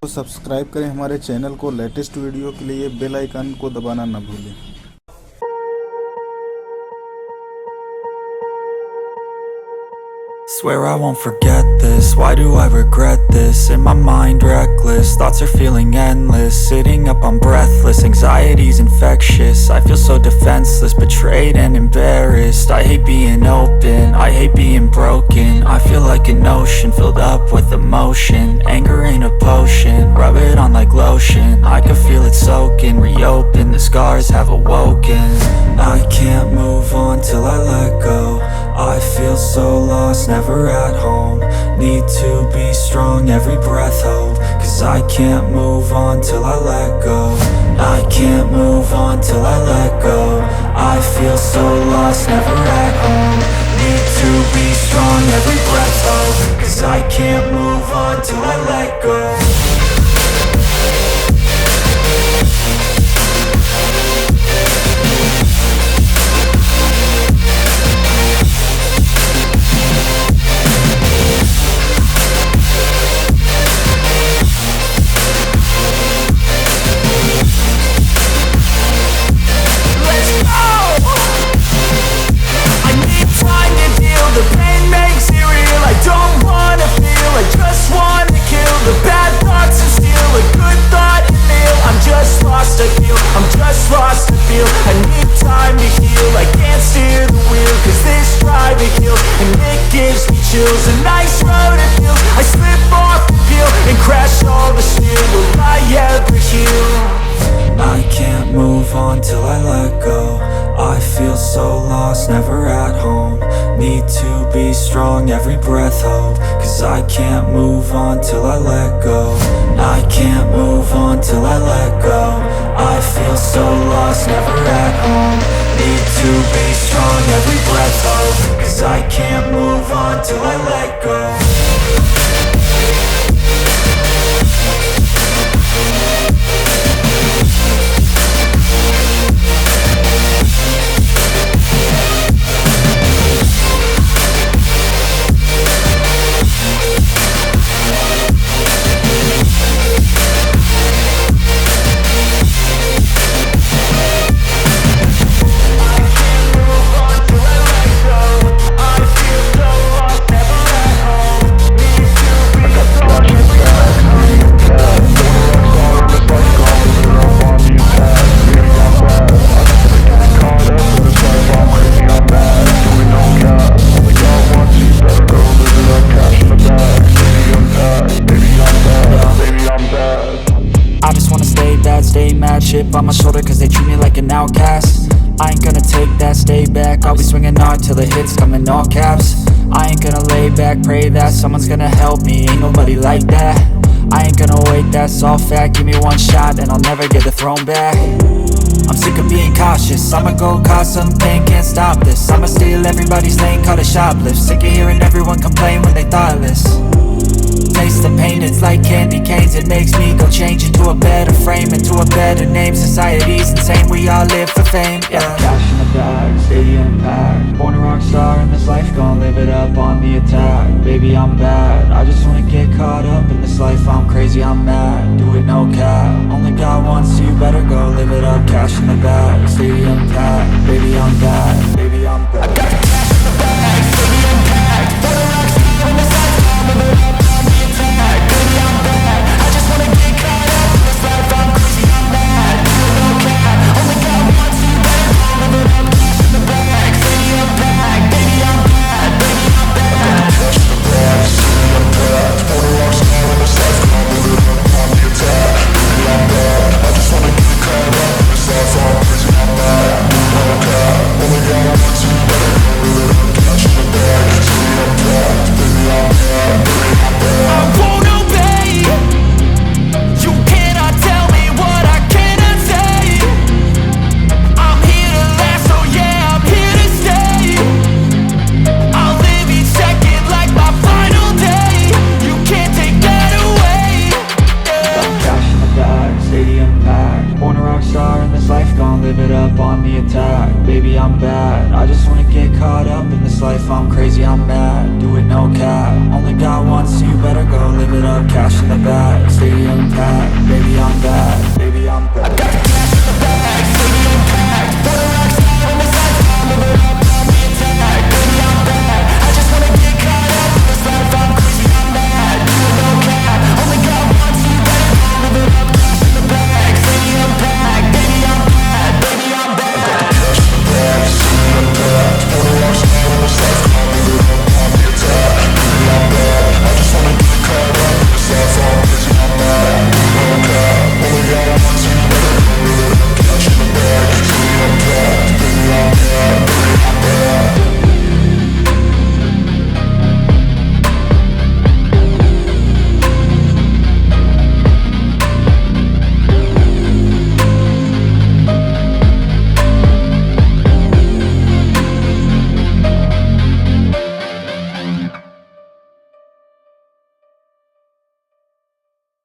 तो सब्सक्राइब करें हमारे चैनल को। लेटेस्ट वीडियो के लिए बेल आइकन को दबाना ना भूलें। Swear I won't forget this, why do I regret this? In my mind reckless, thoughts are feeling endless. Sitting up I'm breathless, anxiety's infectious. I feel so defenseless, betrayed and embarrassed. I hate being open, I hate being broken. I feel like an ocean filled up with emotion. Anger ain't a potion, rub it on like lotion. I can feel it soaking, reopen, the scars have awoken. I can't move on till I let go. I feel so lost, never at home. Need to be strong, every breath hope. Cause I can't move on till I let go. I can't move on till I let go. I feel so lost, never at home. Need to be strong, every breath hope. Cause I can't move on till I let go. A nice road to feel. I slip off the peel and crash all the steel. Will I ever heal? I can't move on till I let go. I feel so lost, never at home. Need to be strong, every breath hope. Cause I can't move on till I let go. I can't move on till I let go. I feel so lost, never at home. Need to be strong, every breath hope. Cause I can't move on till I let go. Chip on my shoulder cause they treat me like an outcast. I ain't gonna take that, stay back. I'll be swinging hard till the hits come in all caps. I ain't gonna lay back, pray that someone's gonna help me. Ain't nobody like that. I ain't gonna wait, that's all fact. Give me one shot and I'll never get the throne back. I'm sick of being cautious, I'ma go cause some pain, can't stop this. I'ma steal everybody's lane, call it shoplift. Sick of hearing everyone complain when they thoughtless. Taste the pain, it's like candy canes. It makes me go change into a better frame, into a better name. Society's insane, we all live for fame, yeah. Cash in the bag, stadium packed. Born a rock star in this life, gon' live it up on the attack. Baby, I'm bad, I just wanna get caught up in this life. I'm crazy, I'm mad, do it no cap. Only God wants you, better go live it up. Cash in the bag, stadium packed. Baby, I'm bad, baby, I'm bad. I got the cash in the bag, stadium packed. Born a rock star in this life, gon' live it up. Baby, I'm bad, I just wanna get caught up in this life. I'm crazy, I'm mad, do it no cap. Only God wants you, better go live it up. Cash in the bag, stadium packed. Baby, I'm bad, baby, I'm bad. Cash in the bag, stadium packed. Born a rock star in this life, gon' live it up on the attack. Baby, I'm bad, I just wanna get caught up in this life. I'm crazy, I'm mad, do it no cap. Only God wants you, better go if I'm crazy, I'm mad. Do it, no cap. Only got one, so you better go live it up. Cash in the bag, stadium packed. Baby, I'm back. Baby, I'm back.